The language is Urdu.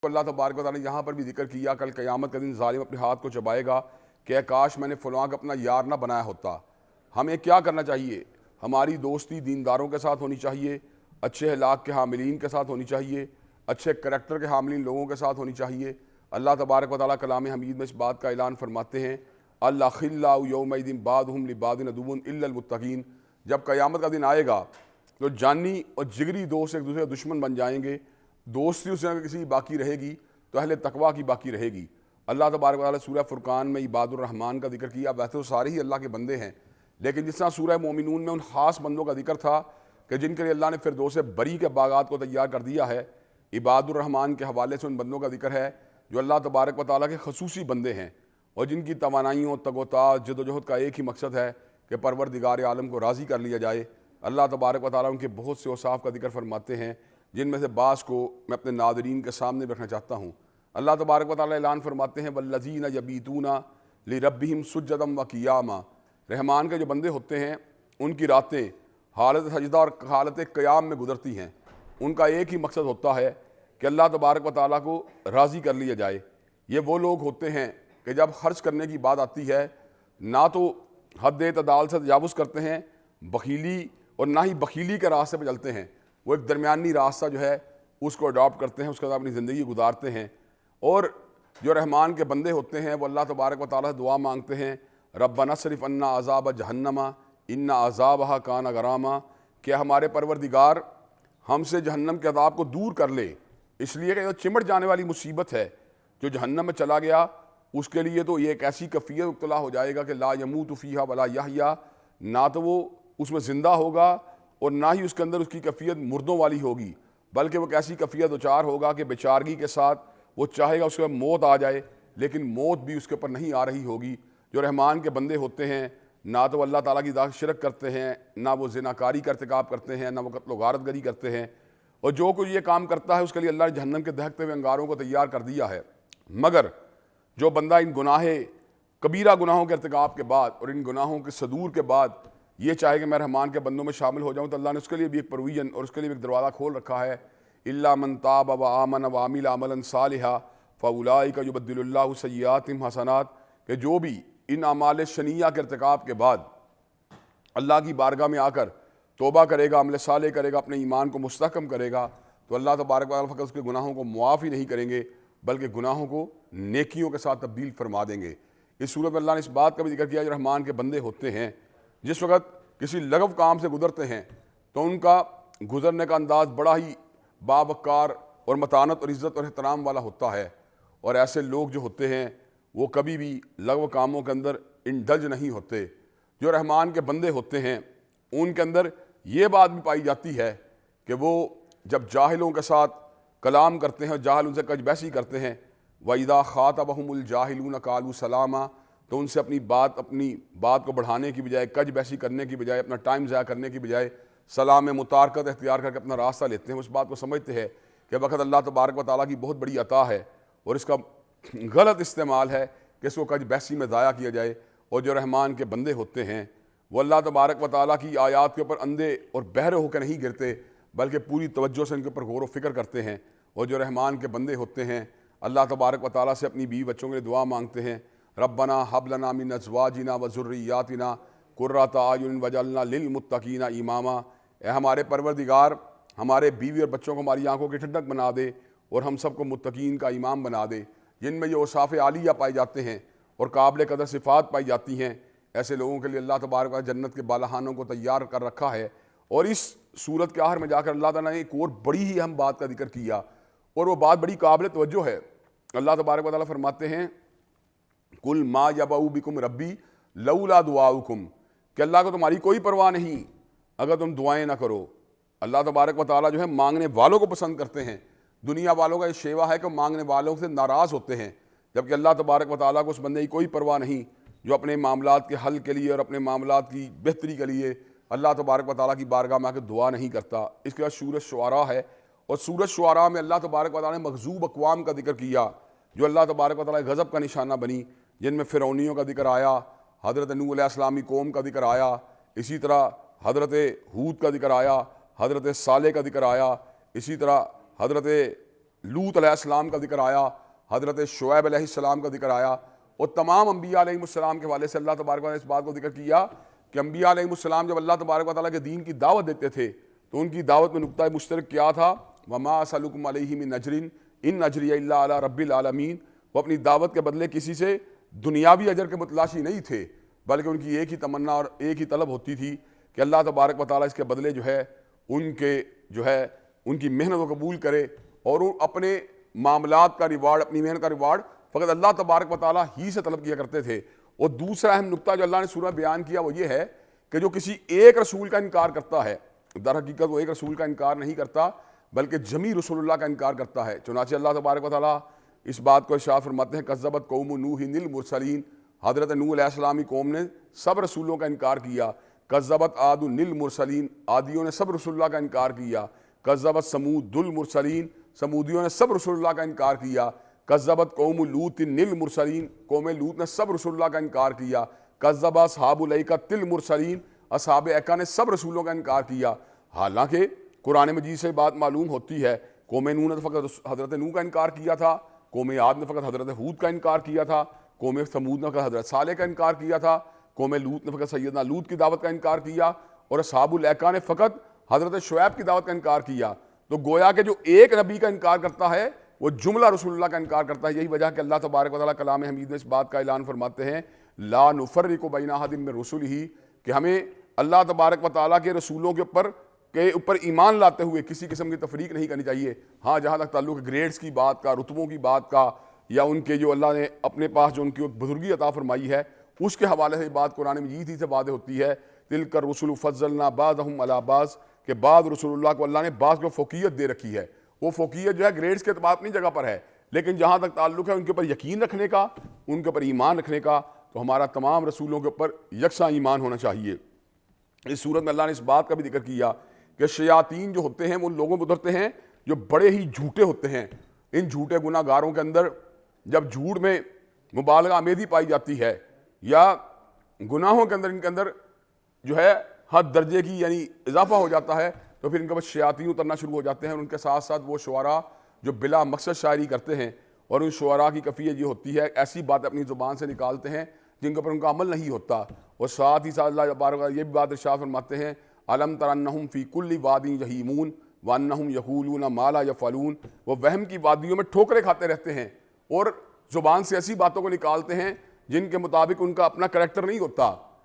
اللہ تبارک و تعالیٰ نے یہاں پر بھی ذکر کیا کل قیامت کا دن ظالم اپنے ہاتھ کو چبائے گا کہ کاش میں نے فلاں کا اپنا یار نہ بنایا ہوتا۔ ہمیں کیا کرنا چاہیے؟ ہماری دوستی دینداروں کے ساتھ ہونی چاہیے، اچھے اخلاق کے حاملین کے ساتھ ہونی چاہیے، اچھے کریکٹر کے حاملین لوگوں کے ساتھ ہونی چاہیے۔ اللہ تبارک و تعالیٰ کلام حمید میں اس بات کا اعلان فرماتے ہیں الاخلاء یومئذ بعضهم لبعض عدو الا المتقین۔ جب قیامت کا دن آئے گا تو جانی اور جگری دوست ایک دوسرے کے دشمن بن جائیں گے، دوستی اس میں کسی کی باقی رہے گی تو اہل تقویٰ کی باقی رہے گی۔ اللہ تبارک و تعالیٰ سورہ فرقان میں عباد الرحمن کا ذکر کیا۔ ویسے تو سارے ہی اللہ کے بندے ہیں، لیکن جس طرح سورہ مومنون میں ان خاص بندوں کا ذکر تھا کہ جن کے لیے اللہ نے فردوس بری کے باغات کو تیار کر دیا ہے، عباد الرحمن کے حوالے سے ان بندوں کا ذکر ہے جو اللہ تبارک و تعالیٰ کے خصوصی بندے ہیں اور جن کی توانائیوں تگ و تا جد و جہد کا ایک ہی مقصد ہے کہ پروردگار عالم کو راضی کر لیا جائے۔ اللہ تبارک و تعالیٰ ان کے بہت سے اوصاف کا ذکر فرماتے ہیں جن میں سے بعض کو میں اپنے ناظرین کے سامنے رکھنا چاہتا ہوں۔ اللہ تبارک و تعالیٰ اعلان فرماتے ہیں والذین یبیتون لربہم سجدا وقیاما۔ رحمان کے جو بندے ہوتے ہیں ان کی راتیں حالت سجدہ اور حالت قیام میں گزرتی ہیں۔ ان کا ایک ہی مقصد ہوتا ہے کہ اللہ تبارک و تعالیٰ کو راضی کر لیا جائے۔ یہ وہ لوگ ہوتے ہیں کہ جب خرچ کرنے کی بات آتی ہے نہ تو حد اعتدال سے تجاوز کرتے ہیں بخیلی اور نہ ہی بخیلی کے راستے پہ چلتے ہیں، وہ ایک درمیانی راستہ جو ہے اس کو اڈاپٹ کرتے ہیں، اس کے ساتھ اپنی زندگی گزارتے ہیں۔ اور جو رحمان کے بندے ہوتے ہیں وہ اللہ تبارک و تعالیٰ سے دعا مانگتے ہیں ربنا اصرف عنا عذاب جہنم ان عذابها کان غراما، کہ ہمارے پروردگار ہم سے جہنم کے عذاب کو دور کر لے، اس لیے کہ جو چمٹ جانے والی مصیبت ہے، جو جہنم میں چلا گیا اس کے لیے تو یہ ایک ایسی کیفیت مبتلا ہو جائے گا کہ لا یموت فیہا ولا یحیا، نہ تو وہ اس میں زندہ ہوگا اور نہ ہی اس کے اندر اس کی کیفیت مردوں والی ہوگی، بلکہ وہ کیسی کیفیت دوچار ہوگا کہ بیچارگی کے ساتھ وہ چاہے گا اس کے موت آ جائے لیکن موت بھی اس کے اوپر نہیں آ رہی ہوگی۔ جو رحمان کے بندے ہوتے ہیں نہ تو وہ اللہ تعالیٰ کی ذات شرک کرتے ہیں، نہ وہ زناکاری کا ارتکاب کرتے ہیں، نہ وہ قتل و غارت گری کرتے ہیں، اور جو کوئی یہ کام کرتا ہے اس کے لیے اللہ نے جہنم کے دہکتے ہوئے انگاروں کو تیار کر دیا ہے۔ مگر جو بندہ ان کبیرہ گناہوں کے ارتکاب کے بعد اور ان گناہوں کے صدور کے بعد یہ چاہے کہ میں رحمان کے بندوں میں شامل ہو جاؤں تو اللہ نے اس کے لیے بھی ایک پرویژن اور اس کے لیے بھی ایک دروازہ کھول رکھا ہے الا من تاب وآمن وعمل عملا صالحا فاولئک یبدل اللہ سیئاتہم حسنات، کہ جو بھی ان اعمال شنیعہ کے ارتکاب کے بعد اللہ کی بارگاہ میں آ کر توبہ کرے گا، عمل صالح کرے گا، اپنے ایمان کو مستحکم کرے گا تو اللہ تبارک و تعالیٰ فقط اس کے گناہوں کو معاف ہی نہیں کریں گے بلکہ گناہوں کو نیکیوں کے ساتھ تبدیل فرما دیں گے۔ اس صورت میں اللہ نے اس بات کا بھی ذکر کیا جو رحمان کے بندے ہوتے ہیں جس وقت کسی لغو کام سے گزرتے ہیں تو ان کا گزرنے کا انداز بڑا ہی باوقار اور متانت اور عزت اور احترام والا ہوتا ہے، اور ایسے لوگ جو ہوتے ہیں وہ کبھی بھی لغو کاموں کے اندر انڈلج نہیں ہوتے۔ جو رحمان کے بندے ہوتے ہیں ان کے اندر یہ بات بھی پائی جاتی ہے کہ وہ جب جاہلوں کے ساتھ کلام کرتے ہیں اور جاہل ان سے کج بحثی کرتے ہیں وَإِذَا خَاطَبَهُمُ الْجَاهِلُونَ قَالُوا سَلَامًا، تو ان سے اپنی بات کو بڑھانے کی بجائے، کج بحثی کرنے کی بجائے، اپنا ٹائم ضائع کرنے کی بجائے سلام متارکت اختیار کر کے اپنا راستہ لیتے ہیں۔ اس بات کو سمجھتے ہیں کہ وقت اللہ تبارک و تعالیٰ کی بہت بڑی عطا ہے اور اس کا غلط استعمال ہے کہ اس کو کج بحثی میں ضائع کیا جائے۔ اور جو رحمان کے بندے ہوتے ہیں وہ اللہ تبارک و تعالیٰ کی آیات کے اوپر اندھے اور بہرے ہو کے نہیں گرتے بلکہ پوری توجہ سے ان کے اوپر غور و فکر کرتے ہیں۔ اور جو رحمان کے بندے ہوتے ہیں اللہ تبارک و تعالیٰ سے اپنی بیوی بچوں کے لیے دعا مانگتے ہیں ربنا ہب لنا من ازواجنا وذریاتنا قرۃ اعین واجعلنا للمتقین اماما، اے ہمارے پروردگار ہمارے بیوی اور بچوں کو ہماری آنکھوں کی ٹھنڈک بنا دے اور ہم سب کو متقین کا امام بنا دے۔ جن میں یہ اوصاف عالیہ پائے جاتے ہیں اور قابل قدر صفات پائی جاتی ہیں، ایسے لوگوں کے لیے اللہ تبارک و تعالیٰ جنت کے بالہانوں کو تیار کر رکھا ہے۔ اور اس صورت کے آخر میں جا کر اللہ تعالیٰ نے ایک اور بڑی ہی اہم بات کا ذکر کیا اور وہ بات بڑی قابل توجہ ہے۔ اللہ تبارک و تعالیٰ فرماتے ہیں قل ما یبأ بکم ربی لولا دعاؤکم، کہ اللہ کو تمہاری کوئی پرواہ نہیں اگر تم دعائیں نہ کرو۔ اللہ تبارک و تعالیٰ جو ہے مانگنے والوں کو پسند کرتے ہیں۔ دنیا والوں کا یہ شیوا ہے کہ مانگنے والوں سے ناراض ہوتے ہیں، جبکہ اللہ تبارک و تعالیٰ کو اس بندے کی کوئی پرواہ نہیں جو اپنے معاملات کے حل کے لیے اور اپنے معاملات کی بہتری کے لیے اللہ تبارک و تعالیٰ کی بارگاہ میں آ کے دعا نہیں کرتا۔ اس کے بعد سورۃ شعراء ہے اور سورۃ شعراء میں اللہ تبارک و تعالیٰ نے مغضوب اقوام کا ذکر کیا جو اللہ تبارک و تعالیٰ غضب کا نشانہ بنی، جن میں فرعونیوں کا ذکر آیا، حضرت نوح علیہ السلام کی قوم کا ذکر آیا، اسی طرح حضرت ہود کا ذکر آیا، حضرت صالح کا ذکر آیا، اسی طرح حضرت لوط علیہ السلام کا ذکر آیا، حضرت شعیب علیہ السلام کا ذکر آیا، اور تمام انبیاء علیہ السلام کے حوالے سے اللہ تبارک و تعالیٰ نے اس بات کو ذکر کیا کہ انبیاء علیہ السلام جب اللہ تبارک و تعالیٰ کے دین کی دعوت دیتے تھے تو ان کی دعوت میں نقطہ مشترک کیا تھا؟ وما اسألکم علیہ من اجر ان اجری الا علی رب العالمین۔ وہ اپنی دعوت کے بدلے کسی سے دنیاوی اجر کے متلاشی نہیں تھے، بلکہ ان کی ایک ہی تمنا اور ایک ہی طلب ہوتی تھی کہ اللہ تبارک و تعالیٰ اس کے بدلے ان کی محنت کو قبول کرے، اور وہ اپنے معاملات کا ریوارڈ، اپنی محنت کا ریوارڈ فقط اللہ تبارک و تعالیٰ ہی سے طلب کیا کرتے تھے۔ اور دوسرا اہم نقطہ جو اللہ نے سورہ بیان کیا وہ یہ ہے کہ جو کسی ایک رسول کا انکار کرتا ہے، در حقیقت وہ ایک رسول کا انکار نہیں کرتا بلکہ جمیع رسول اللہ کا انکار کرتا ہے۔ چنانچہ اللہ تبارک و تعالیٰ اس بات کو ارشاد فرماتے ہیں کذبت قوم نوح المرسلین، حضرت نوح علیہ السلام کی قوم نے سب رسولوں کا انکار کیا۔ کذبت عاد المرسلین، عادیوں نے سب رسول اللہ کا انکار کیا۔ کذبت ثمود المرسلین، ثمودیوں نے سب رسول اللہ کا انکار کیا۔ کذبت قوم لوط المرسلین، قوم لوط نے سب رسول اللہ کا انکار کیا۔ کذب اصحاب الایکۃ المرسلین، اصحاب ایکا نے سب رسولوں کا انکار کیا۔ حالانکہ قرآن مجید سے بات معلوم ہوتی ہے قوم نوح نے فقط حضرت نوح کا انکار کیا تھا، قوم عاد نے فقط حضرت ہود کا انکار کیا تھا، قوم ثمود نے فقط حضرت صالح کا انکار کیا تھا، قوم لوط نے فقط سیدنا لوط کی دعوت کا انکار کیا، اور اصحاب الایکا نے فقط حضرت شعیب کی دعوت کا انکار کیا۔ تو گویا کہ جو ایک نبی کا انکار کرتا ہے وہ جملہ رسول اللہ کا انکار کرتا ہے۔ یہی وجہ کہ اللہ تبارک و تعالیٰ کلام حمید میں اس بات کا اعلان فرماتے ہیں لا نفرق بین احد من رسلہ، کہ ہمیں اللہ تبارک و تعالیٰ کے رسولوں کے اوپر ایمان لاتے ہوئے کسی قسم کی تفریق نہیں کرنی چاہیے۔ ہاں جہاں تک تعلق گریڈز کی بات کا، رتبوں کی بات کا، یا ان کے جو اللہ نے اپنے پاس جو ان کی بزرگی عطا فرمائی ہے اس کے حوالے سے بات قرآن مجید ہی سے واضح ہوتی ہے۔ تلک الرسل فضلنا بعضهم علی بعض، کہ بعض رسول اللہ کو اللہ نے بعض کو فوقیت دے رکھی ہے۔ وہ فوقیت جو ہے گریڈز کے اعتبار اپنی جگہ پر ہے، لیکن جہاں تک تعلق ہے ان کے اوپر یقین رکھنے کا، ان کے اوپر ایمان رکھنے کا، تو ہمارا تمام رسولوں کے اوپر یکساں ایمان ہونا چاہیے۔ اس صورت میں اللہ نے اس بات کا بھی ذکر کیا کہ شیاطین جو ہوتے ہیں وہ لوگوں پر اترتے ہیں جو بڑے ہی جھوٹے ہوتے ہیں۔ ان جھوٹے گناہ گاروں کے اندر جب جھوٹ میں مبالغہ آمیزی پائی جاتی ہے یا گناہوں کے اندر ان کے اندر جو ہے حد درجے کی یعنی اضافہ ہو جاتا ہے تو پھر ان کے پاس شیاطین اترنا شروع ہو جاتے ہیں، اور ان کے ساتھ ساتھ وہ شعراء جو بلا مقصد شاعری کرتے ہیں، اور ان شعراء کی کیفیت یہ ہوتی ہے ایسی باتیں اپنی زبان سے نکالتے ہیں جن کے اوپر ان کا عمل نہیں ہوتا۔ اور ساتھ ہی ساتھ اللہ تبارک و تعالیٰ یہ بھی بات ارشاد فرماتے ہیں الم تر انہم فی کل واد یہیمون وانہم یقولون ما لا یفعلون، وہ وہم کی وادیوں میں ٹھوکریں کھاتے رہتے ہیں اور زبان سے ایسی باتوں کو نکالتے ہیں جن کے مطابق ان کا اپنا کریکٹر نہیں ہوتا۔